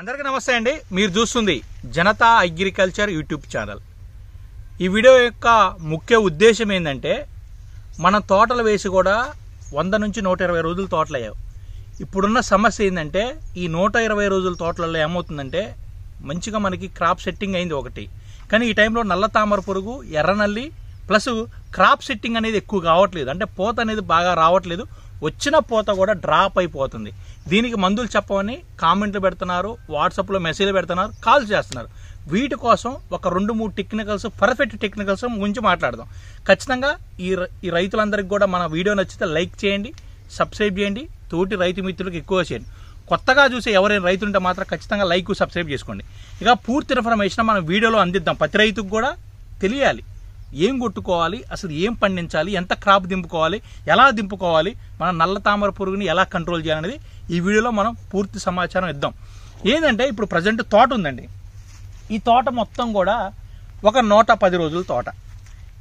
అందరికీ నమస్తే అండి. మీరు చూస్తుంది జనతా అగ్రికల్చర్ యూట్యూబ్ ఛానల్. ఈ వీడియో యొక్క ముఖ్య ఉద్దేశం ఏంటంటే, మన తోటలు వేసి కూడా 100 నుంచి 120 రోజులు తోటలు అయ్యావు. ఇప్పుడున్న సమస్య ఏంటంటే, ఈ 120 రోజుల తోటలలో ఏమవుతుందంటే, మంచిగా మనకి క్రాప్ సెట్టింగ్ అయింది ఒకటి, కానీ ఈ టైంలో నల్ల తామర పురుగు, ఎర్రనల్లి ప్లస్ క్రాప్ సెట్టింగ్ అనేది ఎక్కువ కావట్లేదు. అంటే పూత అనేది బాగా రావట్లేదు, వచ్చిన పూత కూడా డ్రాప్ అయిపోతుంది. దీనికి మందులు చెప్పమని కామెంట్లు పెడుతున్నారు, వాట్సాప్లో మెసేజ్లు పెడుతున్నారు, కాల్ చేస్తున్నారు. వీటి కోసం ఒక 2-3 టెక్నికల్స్, పర్ఫెక్ట్ టెక్నికల్స్ గురించి మాట్లాడదాం. ఖచ్చితంగా ఈ రైతులందరికీ కూడా మన వీడియో నచ్చితే లైక్ చేయండి, సబ్స్క్రైబ్ చేయండి, తోటి రైతు మిత్రులకు ఎక్కువ చేయండి. కొత్తగా చూసే ఎవరైనా రైతులుంటే మాత్రం ఖచ్చితంగా లైక్ సబ్స్క్రైబ్ చేసుకోండి. ఇక పూర్తి ఇన్ఫర్మేషన్ మనం వీడియోలో అందిద్దాం. ప్రతి రైతుకు కూడా తెలియాలి ఏం కొట్టుకోవాలి, అసలు ఏం పండించాలి, ఎంత క్రాప్ దింపుకోవాలి, ఎలా దింపుకోవాలి, మన నల్ల తామర పురుగుని ఎలా కంట్రోల్ చేయాలనేది ఈ వీడియోలో మనం పూర్తి సమాచారం ఇద్దాం. ఏంటంటే, ఇప్పుడు ప్రజెంట్ తోట ఉందండి. ఈ తోట మొత్తం కూడా ఒక 110 రోజుల తోట.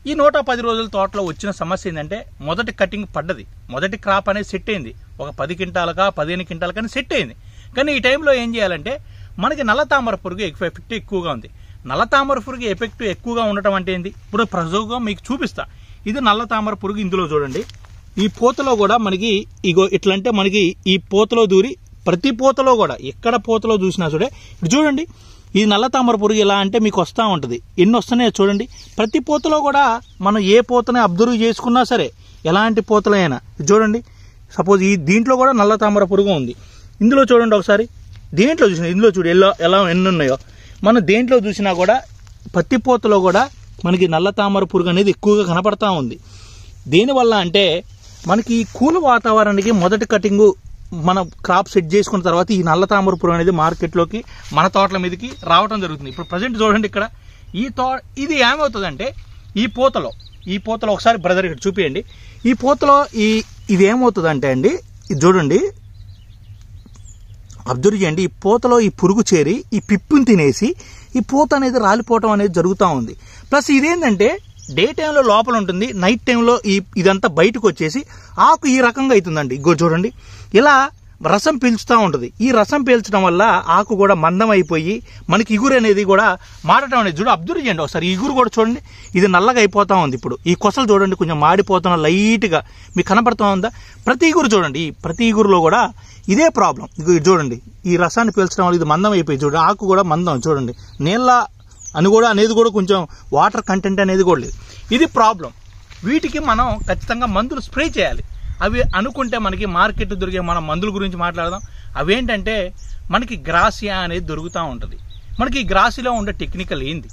ఈ 110 రోజుల తోటలో వచ్చిన సమస్య ఏంటంటే, మొదటి కటింగ్ పడ్డది, మొదటి క్రాప్ అనేది సెట్ అయింది. ఒక 10 క్వింటాలకా 15 క్వింటాలకని సెట్ అయింది. కానీ ఈ టైంలో ఏం చేయాలంటే, మనకి నల్ల తామర పురుగు ఎఫెక్ట్ ఎక్కువగా ఉంది. నల్ల తామర పురుగు ఎఫెక్ట్ ఎక్కువగా ఉండటం అంటే ఏంటి, ఇప్పుడు ప్రజోగా మీకు చూపిస్తా. ఇది నల్ల తామర పురుగు. ఇందులో చూడండి, ఈ పూతలో కూడా మనకి ఇగో ఇట్లంటే మనకి ఈ పూతలో దూరి ప్రతి పూతలో కూడా ఎక్కడ పూతలో చూసినా చూడే, ఇప్పుడు చూడండి ఈ నల్ల తామర పురుగు ఎలా అంటే మీకు వస్తూ ఉంటుంది. ఎన్ని వస్తున్నాయో చూడండి. ప్రతి పూతలో కూడా మనం ఏ పూతనే అబ్జర్వ్ చేసుకున్నా సరే, ఎలాంటి పూతలైనా చూడండి. సపోజ్ ఈ దీంట్లో కూడా నల్ల తామర పురుగు ఉంది. ఇందులో చూడండి ఒకసారి, దేంట్లో చూసినా ఇందులో చూడు ఎలా ఎన్ని ఉన్నాయో. మనం దేంట్లో చూసినా కూడా పత్తి పూతలో కూడా మనకి నల్ల తామర పురుగు అనేది ఎక్కువగా కనపడతా ఉంది. దేనివల్ల అంటే, మనకి ఈ కూల్ వాతావరణానికి మొదటి కటింగు మనం క్రాప్ సెట్ చేసుకున్న తర్వాత ఈ నల్ల తామర పురుగు అనేది మార్కెట్లోకి మన తోటల మీదకి రావడం జరుగుతుంది. ఇప్పుడు ప్రజెంట్ చూడండి ఇక్కడ ఇది ఏమవుతుందంటే, ఈ పూతలో ఒకసారి బ్రదర్ ఇక్కడ చూపియండి. ఈ పూతలో ఇది ఏమవుతుందంటే అండి, ఇది చూడండి, అబ్జర్వ్ చేయండి. ఈ పూతలో ఈ పురుగు చేరి ఈ పిప్పుని తినేసి ఈ పూత అనేది రాలిపోవటం అనేది జరుగుతూ ఉంది. ప్లస్ ఇదేంటంటే, డే టైంలో లోపల ఉంటుంది, నైట్ టైంలో ఇదంతా బయటకు వచ్చేసి ఆకు ఈ రకంగా అవుతుందండి. ఇగో చూడండి, ఇలా రసం పీల్చుతూ ఉంటుంది. ఈ రసం పీల్చడం వల్ల ఆకు కూడా మందం అయిపోయి మనకి ఇగురు అనేది కూడా మారటం అనేది చూడు, అబ్జర్వ్ చేయండి ఒకసారి. ఇగురు కూడా చూడండి, ఇది నల్లగా అయిపోతూ ఉంది. ఇప్పుడు ఈ కొసలు చూడండి కొంచెం మాడిపోతున్న లైట్గా మీకు కనపడుతూ ఉందా. ప్రతి ఇగురు చూడండి, ప్రతి ఇగురులో కూడా ఇదే ప్రాబ్లం. ఇది చూడండి, ఈ రసాన్ని పీల్చడం వల్ల ఇది మందం అయిపోయి చూడండి, ఆకు కూడా మందం చూడండి, నీళ్ళ అనేది కూడా కొంచెం వాటర్ కంటెంట్ అనేది కూడా లేదు. ఇది ప్రాబ్లం. వీటికి మనం ఖచ్చితంగా మందులు స్ప్రే చేయాలి. అవి అనుకుంటే మనకి మార్కెట్ దొరికే మన మందుల గురించి మాట్లాడదాం. అవేంటంటే, మనకి గ్రాసియా అనేది దొరుకుతూ ఉంటుంది. మనకి గ్రాసియాలో ఉండే టెక్నికల్ ఏంది,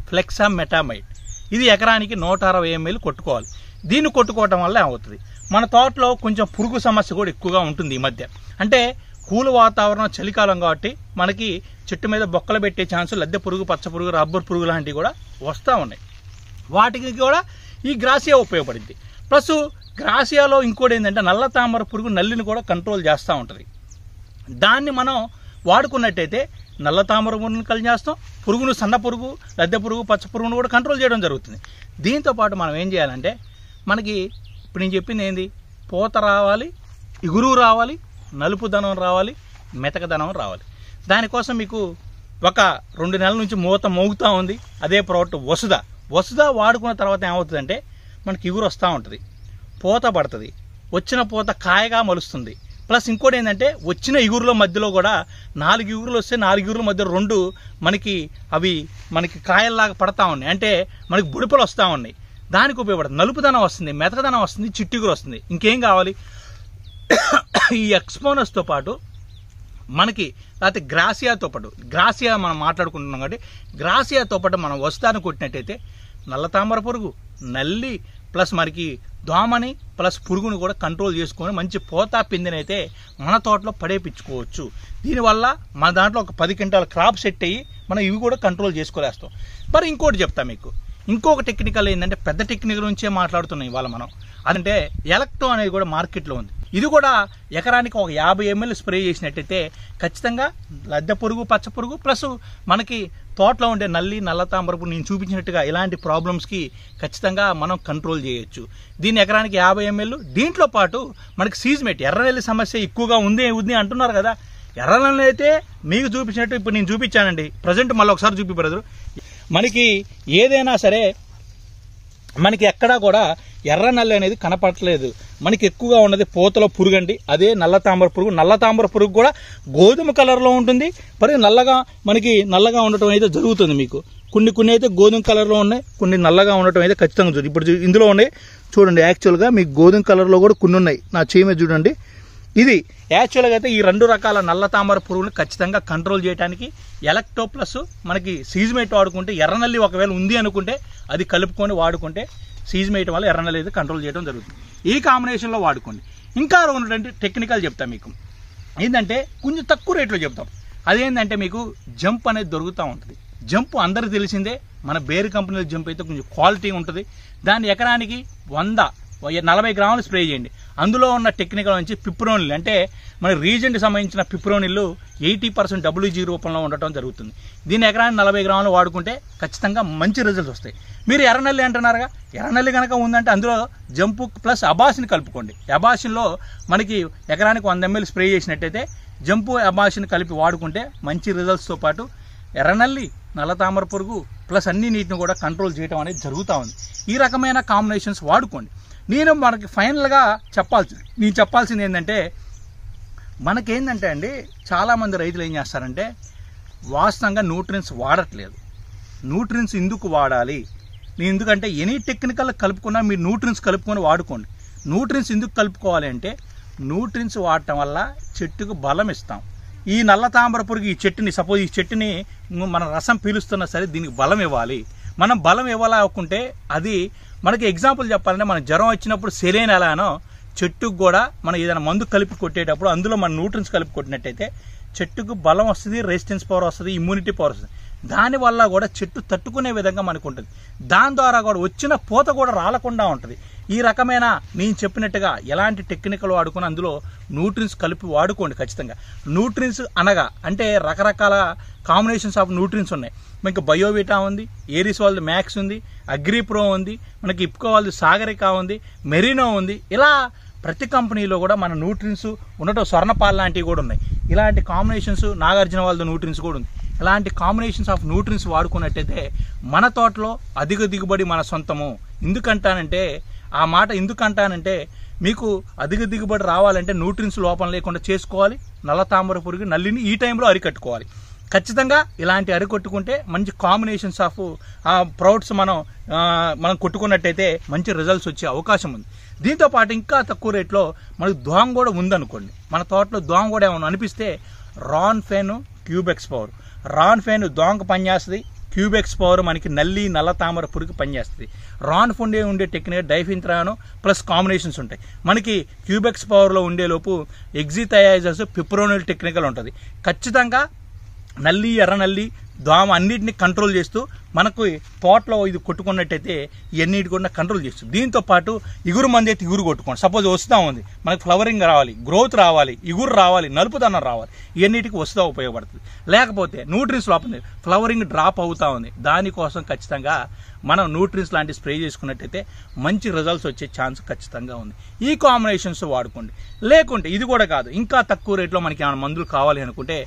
ఫ్లెక్సామెటామైడ్. ఇది ఎకరానికి 160 ml కొట్టుకోవాలి. దీన్ని కొట్టుకోవటం వల్ల ఏమవుతుంది, మన తోటలో కొంచెం పురుగు సమస్య కూడా ఎక్కువగా ఉంటుంది ఈ మధ్య. అంటే కూల్ వాతావరణం, చలికాలం కాబట్టి మనకి చెట్టు మీద బొక్కలు పెట్టే ఛాన్స్, లద్దె పురుగు, పచ్చ పురుగు, రబ్బర్ పురుగు లాంటివి కూడా వస్తూ ఉన్నాయి. వాటికి కూడా ఈ గ్రాసియా ఉపయోగపడింది. ప్లస్ గ్రాసియాలో ఇంకోటి ఏంటంటే, నల్ల తామర పురుగు నల్లిని కూడా కంట్రోల్ చేస్తూ ఉంటుంది. దాన్ని మనం వాడుకున్నట్టయితే నల్ల తామర పురుగును కలిసి చేస్తాం, పురుగును, సన్న పురుగు, లద్దె పురుగు, పచ్చ పురుగును కూడా కంట్రోల్ చేయడం జరుగుతుంది. దీంతోపాటు మనం ఏం చేయాలంటే, మనకి ఇప్పుడు నేను చెప్పింది ఏంది, పూత రావాలి, ఇగురు రావాలి, నలుపుదనం రావాలి, మెతకదనం రావాలి. దానికోసం మీకు ఒక 2 నెలల నుంచి మోగుతూ ఉంది అదే ప్రోడక్ట్ వసుద వాడుకున్న తర్వాత ఏమవుతుందంటే, మనకి ఇగురు వస్తూ ఉంటుంది, పూత పడుతుంది, వచ్చిన పూత కాయగా మలుస్తుంది. ప్లస్ ఇంకోటి ఏంటంటే, వచ్చిన ఇగురుల మధ్యలో కూడా 4 ఇగురులు వస్తే 4 ఇగురుల మధ్య 2 మనకి కాయల్లాగా పడతా ఉన్నాయి. అంటే మనకి బుడిపలు వస్తూ ఉన్నాయి. దానికి ఉపయోగపడుతుంది. నలుపుదనం వస్తుంది, మెతకదనం వస్తుంది, చిట్టిగురు వస్తుంది. ఇంకేం కావాలి, ఈ ఎక్స్పోనస్తో పాటు మనకి లేకపోతే గ్రాసియా మనం మాట్లాడుకుంటున్నాం కాబట్టి, గ్రాసియాతో పాటు మనం వస్తాను కొట్టినట్టయితే నల్ల తామర పురుగు, నల్లి ప్లస్ మనకి దోమని ప్లస్ పురుగుని కూడా కంట్రోల్ చేసుకొని మంచి పోతా పిందెనైతే మన తోటలో పడేపించుకోవచ్చు. దీనివల్ల మన దాంట్లో ఒక 10 క్వింటాల క్రాప్ సెట్ అయ్యి మనం ఇవి కూడా కంట్రోల్ చేసుకోలేస్తాం. మరి ఇంకోటి చెప్తా మీకు, ఇంకొక టెక్నికల్ ఏంటంటే, పెద్ద టెక్నికల్ నుంచే మాట్లాడుతున్నాం ఇవాళ మనం. అదంటే ఎలక్ట్రో అనేది కూడా మార్కెట్లో ఉంది. ఇది కూడా ఎకరానికి ఒక 50 ml స్ప్రే చేసినట్టయితే ఖచ్చితంగా లద్దె పురుగు, పచ్చ పురుగు ప్లస్ మనకి తోటలో ఉండే నల్ల తామర పురుగు నేను చూపించినట్టుగా ఇలాంటి ప్రాబ్లమ్స్కి ఖచ్చితంగా మనం కంట్రోల్ చేయొచ్చు. దీన్ని ఎకరానికి 50 ml. దీంట్లో పాటు మనకి సీజ్మేట్, ఎర్రనెల్లి సమస్య ఎక్కువగా ఉంది అంటున్నారు కదా. ఎర్రనల్లి అయితే మీకు చూపించినట్టు ఇప్పుడు నేను చూపించానండి. ప్రజెంట్ మళ్ళీ ఒకసారి చూపి బ్రదరు. మనకి ఏదైనా సరే మనకి ఎక్కడా కూడా ఎర్ర నల్లి అనేది కనపడట్లేదు. మనకి ఎక్కువగా ఉన్నది పూతలో పురుగు అండి, అదే నల్ల తామర పురుగు. నల్ల తామర పురుగు కూడా గోధుమ కలర్లో ఉంటుంది, మరి నల్లగా ఉండటం అయితే జరుగుతుంది. మీకు కొన్ని అయితే గోధుమ కలర్లో ఉన్నాయి, కొన్ని నల్లగా ఉండటం అయితే ఖచ్చితంగా జరుగుతుంది. ఇప్పుడు ఇందులో ఉన్నాయి చూడండి, యాక్చువల్గా మీకు గోధుమ కలర్లో కూడా కొన్ని ఉన్నాయి. నా చేయి మీద చూడండి. ఇది యాక్చువల్గా అయితే ఈ 2 రకాల నల్ల తామర పురుగుని ఖచ్చితంగా కంట్రోల్ చేయడానికి ఎలక్టో ప్లస్ మనకి సీజ్మేట్ వాడుకుంటే, ఎర్రనల్లి ఒకవేళ ఉంది అనుకుంటే అది కలుపుకొని వాడుకుంటే సీజ్మేట్ వల్ల ఎర్రనల్లి అయితే కంట్రోల్ చేయడం జరుగుతుంది. ఈ కాంబినేషన్లో వాడుకోండి. ఇంకా ఉన్నటువంటి టెక్నికల్ చెప్తాం మీకు. ఏంటంటే కొంచెం తక్కువ రేట్లో చెప్తాం. అదేంటంటే మీకు జంప్ అనేది దొరుకుతూ ఉంటుంది. జంప్ అందరికి తెలిసిందే, మన బేర్ కంపెనీలో జంప్ అయితే కొంచెం క్వాలిటీ ఉంటుంది. దాన్ని ఎకరానికి 40 గ్రాములు స్ప్రే చేయండి. అందులో ఉన్న టెక్నికల్ నుంచి పిప్రోనిల్ అంటే మన రీజన్కి సంబంధించిన పిప్రోనిల్ 80% WG రూపంలో ఉండటం జరుగుతుంది. దీన్ని ఎకరానికి 40 గ్రాములు వాడుకుంటే ఖచ్చితంగా మంచి రిజల్ట్స్ వస్తాయి. మీరు ఎర్రనల్లి అంటున్నారుగా, ఎర్రనల్లి కనుక ఉందంటే అందులో జంపు ప్లస్ అబాసిన్ కలుపుకోండి. అబాసిన్లో మనకి ఎకరానికి 100 ml స్ప్రే చేసినట్టయితే జంపు అబాసిన్ కలిపి వాడుకుంటే మంచి రిజల్ట్స్తో పాటు ఎర్రనల్లి, నల్ల తామర పురుగు ప్లస్ అన్ని నీటిని కూడా కంట్రోల్ చేయడం అనేది జరుగుతూ ఉంది. ఈ రకమైన కాంబినేషన్స్ వాడుకోండి. మనకి ఫైనల్గా చెప్పాల్సింది ఏంటంటే, మనకేంటంటే అండి, చాలామంది రైతులు ఏం చేస్తారంటే వాస్తవంగా న్యూట్రియన్స్ వాడట్లేదు. న్యూట్రియన్స్ ఎందుకు వాడాలి? ఎందుకంటే ఎనీ టెక్నికల్ కలుపుకున్నా మీరు న్యూట్రియన్స్ కలుపుకొని వాడుకోండి. న్యూట్రియన్స్ ఎందుకు కలుపుకోవాలి అంటే, న్యూట్రియన్స్ వాడటం వల్ల చెట్టుకు బలం ఇస్తాం. ఈ నల్ల తామర పురుగు ఈ చెట్టుని మన రసం పీలుస్తున్నా సరే దీనికి బలం ఇవ్వాలి. మనం బలం ఇవ్వాలనుకుంటే అది మనకి ఎగ్జాంపుల్ చెప్పాలంటే, మన జ్వరం వచ్చినప్పుడు సెలైన్ ఎలానో చెట్టుకు కూడా మనం ఏదైనా మందు కలిపి కొట్టేటప్పుడు అందులో మన న్యూట్రియన్స్ కలిపి కొట్టినట్టయితే చెట్టుకు బలం వస్తుంది, రెసిస్టెన్స్ పవర్ వస్తుంది, ఇమ్యూనిటీ పవర్ వస్తుంది. దానివల్ల కూడా చెట్టు తట్టుకునే విధంగా మనకు ఉంటుంది. దాని ద్వారా కూడా వచ్చిన పూత కూడా రాలకుండా ఉంటుంది. ఈ రకమైన నేను చెప్పినట్టుగా ఎలాంటి టెక్నికల్ వాడుకుని అందులో న్యూట్రియన్స్ కలిపి వాడుకోండి ఖచ్చితంగా. న్యూట్రియన్స్ అనగా అంటే రకరకాల కాంబినేషన్స్ ఆఫ్ న్యూట్రియన్స్ ఉన్నాయి. మనకి బయోవిటా ఉంది, ఏరిస్ వాళ్ళది మ్యాక్స్ ఉంది, అగ్రిప్రో ఉంది, మనకి ఇప్కో వాళ్ళది సాగరికా ఉంది, మెరీనో ఉంది. ఇలా ప్రతి కంపెనీలో కూడా మన న్యూట్రియన్స్ ఉండటం, స్వర్ణపాల్ లాంటివి కూడా ఉన్నాయి. ఇలాంటి కాంబినేషన్స్, నాగార్జున వాళ్ళది న్యూట్రియన్స్ కూడా ఉంది. ఇలాంటి కాంబినేషన్స్ ఆఫ్ న్యూట్రియన్స్ వాడుకున్నట్టయితే మన తోటలో అధిక దిగుబడి మన సొంతము. ఆ మాట ఎందుకంటానంటే, మీకు అధిక దిగుబడి రావాలంటే న్యూట్రియన్స్ లోపం లేకుండా చేసుకోవాలి. నల్ల తామర పురుగు, నల్లిని ఈ టైంలో అరికట్టుకోవాలి. ఖచ్చితంగా ఇలాంటి అరికొట్టుకుంటే మంచి కాంబినేషన్స్ ఆఫ్ ప్రొడక్ట్స్ మనం కొట్టుకున్నట్టయితే మంచి రిజల్ట్స్ వచ్చే అవకాశం ఉంది. దీంతో పాటు ఇంకా తక్కువ రేట్లో మనకు దోమ కూడా ఉందనుకోండి, మన తోటలో దోమ కూడా ఏమైనా అనిపిస్తే రాన్ఫెన్ క్యూబెక్స్ పవర్, రాన్ఫెన్ దోమకు పనిచేస్తుంది, క్యూబెక్స్ పవర్ మనకి నల్ల తామర పురుగు పనిచేస్తుంది. రాన్ఫెన్ ఉండే టెక్నిక్ డైఫిన్థ్రాను ప్లస్ కాంబినేషన్స్ ఉంటాయి. మనకి క్యూబెక్స్ పవర్లో ఉండేలోపు ఎగ్జిథయాజర్స్, పిప్రోనిల్ టెక్నికల్ ఉంటుంది. ఖచ్చితంగా నల్లి, ఎర్రనల్లి, దోమ అన్నిటిని కంట్రోల్ చేస్తూ మనకు తోటలో ఇది కొట్టుకున్నట్టయితే ఇవన్నిటి కూడా కంట్రోల్ చేస్తుంది. దీంతో పాటు ఇగురు మంది అయితే ఇగురు కొట్టుకోండి. సపోజ్ వస్తూ ఉంది, మనకు ఫ్లవరింగ్ రావాలి, గ్రోత్ రావాలి, ఇగురు రావాలి, నలుపుదనం రావాలి, ఇవన్నిటికి వస్తూ ఉపయోగపడుతుంది. లేకపోతే న్యూట్రియన్స్ లోపల ఫ్లవరింగ్ డ్రాప్ అవుతా ఉంది, దానికోసం ఖచ్చితంగా మనం న్యూట్రియన్స్ లాంటి స్ప్రే చేసుకున్నట్టయితే మంచి రిజల్ట్స్ వచ్చే ఛాన్స్ ఖచ్చితంగా ఉంది. ఈ కాంబినేషన్స్ వాడుకోండి. లేకుంటే ఇది కూడా కాదు, ఇంకా తక్కువ రేట్లో మనకి ఏమైనా మందులు కావాలి అనుకుంటే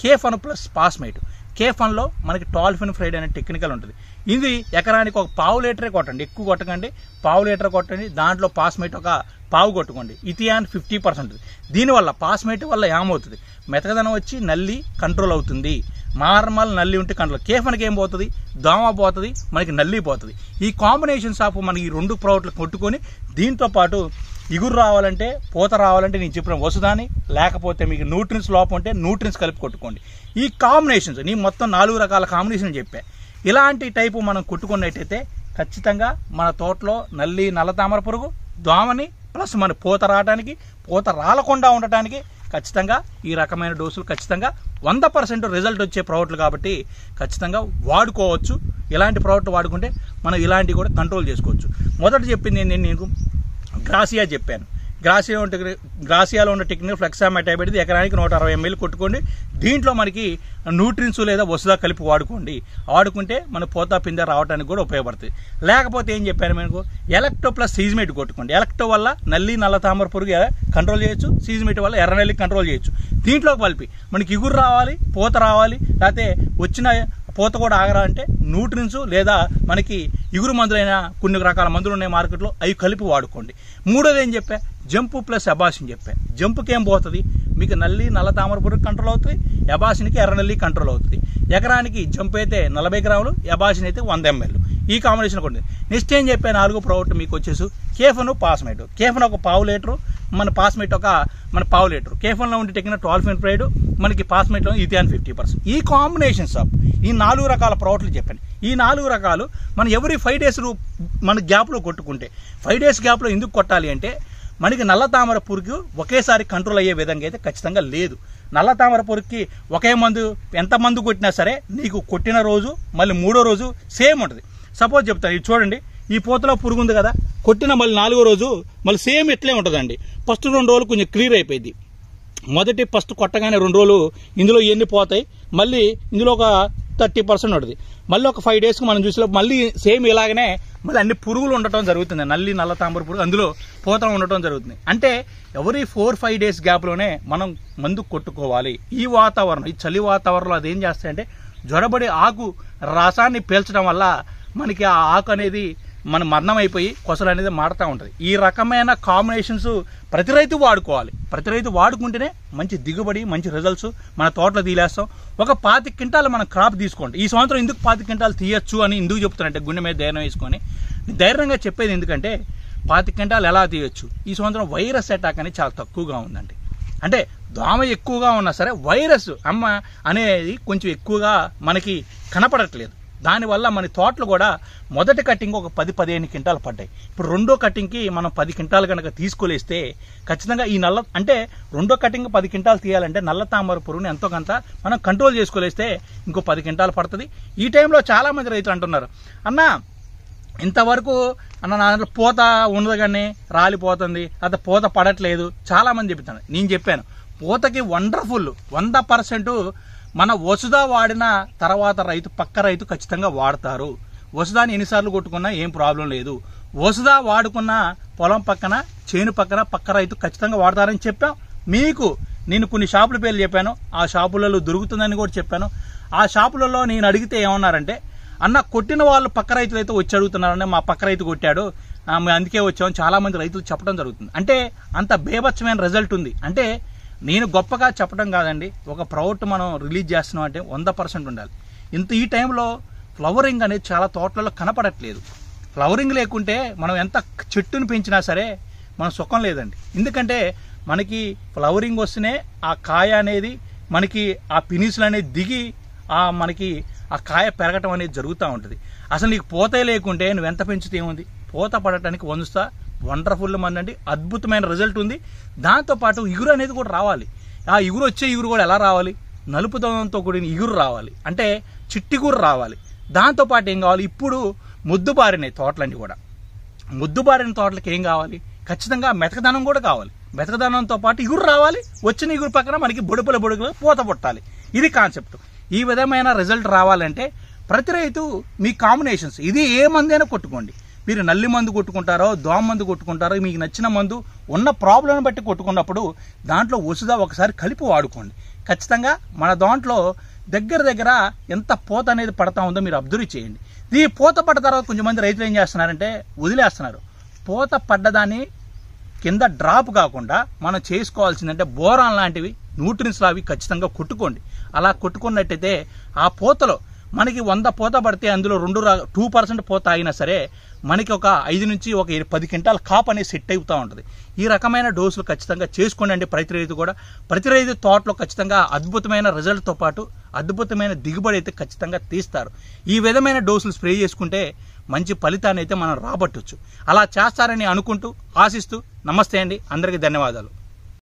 కేఫన్ ప్లస్ పాస్మేట్. కేఫన్లో మనకి టాల్ఫిన్ ఫ్రైడ్ అనే టెక్నికల్ ఉంటుంది. ఇది ఎకరానికి 1/4 లీటరే కొట్టండి, ఎక్కువ కొట్టకండి, 1/4 లీటర్ కొట్టండి. దాంట్లో పాస్మేట్ 1/4 కొట్టుకోండి. ఇథియాన్ 50%. దీనివల్ల పాస్మేట్ వల్ల ఏమవుతుంది, మెతకదనం వచ్చి నల్లి కంట్రోల్ అవుతుంది. నార్మల్ నల్లి ఉంటే కంట్రోల్. కేఫన్కి ఏం పోతుంది, దోమ పోతుంది, మనకి నల్లి పోతుంది. ఈ కాంబినేషన్స్ ఆఫ్ మనకి ఈ 2 ప్రోడక్ట్లు కొట్టుకొని దీంతో పాటు ఇగురు రావాలంటే, పూత రావాలంటే నేను చెప్పిన వసుదాని, లేకపోతే మీకు న్యూట్రియన్స్ లోపం ఉంటే న్యూట్రియన్స్ కలిపి కొట్టుకోండి. ఈ కాంబినేషన్స్ నేను మొత్తం 4 రకాల కాంబినేషన్ చెప్పా. ఇలాంటి టైపు మనం కొట్టుకున్నట్టయితే ఖచ్చితంగా మన తోటలో నల్ల తామర పురుగు, దోమని ప్లస్ మన పూత రావడానికి, పూత రాలకుండా ఉండటానికి ఖచ్చితంగా ఈ రకమైన డోసులు ఖచ్చితంగా 100% రిజల్ట్ వచ్చే ప్రోడక్ట్లు కాబట్టి ఖచ్చితంగా వాడుకోవచ్చు. ఇలాంటి ప్రోడక్ట్ వాడుకుంటే మనం ఇలాంటివి కూడా కంట్రోల్ చేసుకోవచ్చు. మొదట చెప్పింది నేను గ్రాసియా చెప్పాను. గ్రాసియాలో ఉన్న టెక్నిక్ ఫ్లెక్సామెటైబ్ ఎకరానికి 160 ml కొట్టుకోండి. దీంట్లో మనకి న్యూట్రిన్స్ లేదా వసుదా కలిపి వాడుకుంటే మన పోతా పిందె రావడానికి కూడా ఉపయోగపడుతుంది. లేకపోతే ఏం చెప్పాను మీకు, ఎలక్టో ప్లస్ సీజ్మేట్ కొట్టుకోండి. ఎలక్టో వల్ల నల్లి నల్ల తామర పురుగు కంట్రోల్ చేయొచ్చు, సీజ్మేట్ వల్ల ఎర్ర నల్లి కంట్రోల్ చేయొచ్చు. దీంట్లో కలిపి మనకి ఇగురు రావాలి, పూత రావాలి, లేకపోతే వచ్చిన పూత కూడా ఆగరాలంటే న్యూట్రిన్స్ లేదా మనకి ఇగురు మందులైన కొన్ని రకాల మందులు ఉన్నాయి మార్కెట్లో, అవి కలిపి వాడుకోండి. మూడోది ఏం చెప్పా, జంపు ప్లస్ ఎబాసిన్ చెప్పా. జంపుకి ఏం పోతుంది, మీకు నల్లి నల్ల తామర పురుగు కంట్రోల్ అవుతుంది, ఎబాసిన్కి ఎర్ర నల్లి కంట్రోల్ అవుతుంది. ఎకరానికి జంప్ అయితే 40 గ్రాములు, ఎబాసిన్ అయితే 100 ml. ఈ కాంబినేషన్ కూడా. నెక్స్ట్ ఏం చెప్పా, 4 ప్రోడక్ట్ మీకు వచ్చేసి కేఫను పాస్మేట్. కేఫన్ ఒక 1/2 లీటరు, మన పాస్మేట్ ఒక 1/2 లీటరు. కేఫన్లో ఉండే టెక్నిక్ 12 ఫెన్ప్రైడ్, మనకి పాస్మేట్లో ఇథియాన్ 50%. ఈ కాంబినేషన్స్ ఆఫ్ ఈ 4 రకాల ప్రోడక్ట్లు చెప్పాను. ఈ 4 రకాలు మనం ఎవరీ 5 days మన గ్యాప్లో కొట్టుకుంటే, 5 days గ్యాప్లో ఎందుకు కొట్టాలి అంటే మనకి నల్ల తామర పురుగు ఒకేసారి కంట్రోల్ అయ్యే విధంగా అయితే ఖచ్చితంగా లేదు. నల్ల తామర పురుగుకి ఒకే మందు ఎంత మందు కొట్టినా సరే నీకు కొట్టిన రోజు మళ్ళీ 3వ రోజు సేమ్ ఉంటుంది. సపోజ్ చెప్తాను, ఇది చూడండి, ఈ పూతలో పురుగు ఉంది కదా, కొట్టిన మళ్ళీ 4వ రోజు మళ్ళీ సేమ్ ఇట్లే ఉంటుందండి. ఫస్ట్ 2 రోజులు కొంచెం క్లియర్ అయిపోయింది. ఫస్ట్ కొట్టగానే 2 రోజులు ఇందులో ఎన్ని పోతాయి, మళ్ళీ ఇందులో ఒక 30% ఉంటుంది. మళ్ళీ ఒక 5 daysకి మనం చూసినప్పుడు మళ్ళీ సేమ్ ఇలాగనే మళ్ళీ అన్ని పురుగులు ఉండటం జరుగుతుంది. నల్లి నల్ల తామర పురుగు అందులో పూత ఉండటం జరుగుతుంది. అంటే ఎవరీ 4-5 days గ్యాప్లోనే మనం మందు కొట్టుకోవాలి. ఈ వాతావరణం, ఈ చలి వాతావరణంలో అదేం చేస్తాయంటే జ్వరబడి ఆకు రసాన్ని పీల్చడం వల్ల మనకి ఆ ఆకు అనేది మన మరణం అయిపోయి కొసలు అనేది మారుతూ ఉంటుంది. ఈ రకమైన కాంబినేషన్స్ ప్రతి రైతు వాడుకోవాలి. ప్రతి రైతు వాడుకుంటేనే మంచి దిగుబడి, మంచి రిజల్ట్స్ మన తోటలో తీలేస్తాం. ఒక 25 క్వింటాలు మనం క్రాప్ తీసుకోండి. ఈ సంవత్సరం ఎందుకు 25 క్వింటాలు తీయచ్చు అని ఎందుకు చెప్తానంటే, గుండె మీద ధైర్యం వేసుకొని ధైర్యంగా చెప్పేది ఎందుకంటే 25 క్వింటాలు ఎలా తీయచ్చు. ఈ సంవత్సరం వైరస్ అటాక్ అనేది చాలా తక్కువగా ఉందండి. అంటే దోమ ఎక్కువగా ఉన్నా సరే వైరస్ అనేది కొంచెం ఎక్కువగా మనకి కనపడట్లేదు. దానివల్ల మన తోటలు కూడా మొదటి కటింగ్ ఒక 10-15 క్వింటాలు పడ్డాయి. ఇప్పుడు రెండో కటింగ్కి మనం 10 క్వింటాలు కనుక తీసుకొలేస్తే ఖచ్చితంగా ఈ అంటే రెండో కటింగ్ 10 క్వింటాలు తీయాలంటే నల్ల తామర పురుగుని ఎంతో కొంత మనం కంట్రోల్ చేసుకోలేస్తే ఇంకో 10 క్వింటాలు పడుతుంది. ఈ టైంలో చాలామంది రైతులు అంటున్నారు, అన్న ఇంతవరకు నా దాంట్లో పూత ఉండదు కానీ రాలిపోతుంది, అది పూత పడట్లేదు, చాలామంది చెప్తాను. నేను చెప్పాను, పూతకి వండర్ఫుల్ 100% మన వసుదా వాడిన తర్వాత పక్క రైతు ఖచ్చితంగా వాడతారు. వసుదాని ఎన్నిసార్లు కొట్టుకున్నా ఏం ప్రాబ్లం లేదు. వసుదా వాడుకున్న పొలం పక్కన, చేను పక్క రైతు ఖచ్చితంగా వాడతారని చెప్పాం. మీకు నేను కొన్ని షాపుల పేర్లు చెప్పాను, ఆ షాపులలో దొరుకుతుందని కూడా చెప్పాను. ఆ షాపులలో నేను అడిగితే ఏమన్నారంటే, అన్న కొట్టిన వాళ్ళు పక్క రైతులు అయితే వచ్చి అడుగుతున్నారని, మా పక్క రైతు కొట్టాడు మేము అందుకే వచ్చామని చాలా మంది రైతులు చెప్పడం జరుగుతుంది. అంటే అంత బేభత్సమైన రిజల్ట్ ఉంది. అంటే నేను గొప్పగా చెప్పడం కాదండి, ఒక ప్రోడక్ట్ మనం రిలీజ్ చేస్తున్నాం అంటే 100% ఉండాలి. ఈ టైంలో ఫ్లవరింగ్ అనేది చాలా తోటలలో కనపడట్లేదు. ఫ్లవరింగ్ లేకుంటే మనం ఎంత చెట్టును పెంచినా సరే మన సుఖం లేదండి. ఎందుకంటే మనకి ఫ్లవరింగ్ వస్తేనే ఆ కాయ అనేది మనకి ఆ పినిసులు అనేది దిగి మనకి ఆ కాయ పెరగటం అనేది జరుగుతూ ఉంటుంది. అసలు నీకు పూతే లేకుంటే నువ్వు ఎంత పెంచితే ఏముంది, పూత పడటానికి వందుస్తా వండర్ఫుల్ మంది అండి, అద్భుతమైన రిజల్ట్ ఉంది. దాంతోపాటు ఇగురు అనేది కూడా రావాలి. ఆ ఇగురు కూడా ఎలా రావాలి, నలుపుదనంతో కూడిన ఇగురు రావాలి, అంటే చిట్టిగురు రావాలి. దాంతోపాటు ఏం కావాలి, ఇప్పుడు ముద్దుబారినాయి తోటలన్నీ కూడా. ముద్దుబారిన తోటలకి ఏం కావాలి, ఖచ్చితంగా మెతకదనం కూడా కావాలి. మెతకదనంతో పాటు ఇగురు రావాలి. వచ్చిన ఇగురు పక్కన మనకి బొడుపుల పూత పుట్టాలి. ఇది కాన్సెప్ట్. ఈ విధమైన రిజల్ట్ రావాలంటే ప్రతి రైతు మీ కాంబినేషన్స్ ఇది ఏ మందైనా కొట్టుకోండి. మీరు నల్లి మందు కొట్టుకుంటారో, దోమ మందు కొట్టుకుంటారో, మీకు నచ్చిన మందు ఉన్న ప్రాబ్లం బట్టి కొట్టుకున్నప్పుడు దాంట్లో వసుదా ఒకసారి కలిపి వాడుకోండి. ఖచ్చితంగా మన దాంట్లో దగ్గర ఎంత పూత అనేది పడతా ఉందో మీరు అబ్జర్వ్ చేయండి. ఈ పూత పడ్డ తర్వాత కొంచెంమంది రైతులు ఏం చేస్తున్నారంటే వదిలేస్తున్నారు. పూత పడ్డదాన్ని కింద డ్రాప్ కాకుండా మనం చేసుకోవాల్సిందంటే బోరాన్ లాంటివి, న్యూట్రిన్స్ లావి ఖచ్చితంగా కొట్టుకోండి. అలా కొట్టుకున్నట్టయితే ఆ పూతలో మనకి 100 పూత పడితే అందులో 2% పూత అయినా సరే మనకి ఒక 5 నుంచి ఒక 10 క్వింటాల కాపు అనేది సెట్ అవుతూ ఉంటుంది. ఈ రకమైన డోసులు ఖచ్చితంగా చేసుకోండి అండి. ప్రతి రైతు తోటలో ఖచ్చితంగా అద్భుతమైన రిజల్ట్తో పాటు అద్భుతమైన దిగుబడి అయితే ఖచ్చితంగా తీస్తారు. ఈ విధమైన డోసులు స్ప్రే చేసుకుంటే మంచి ఫలితాన్ని అయితే మనం రాబట్టవచ్చు. అలా చేస్తారని అనుకుంటూ ఆశిస్తూ నమస్తే అండి, అందరికీ ధన్యవాదాలు.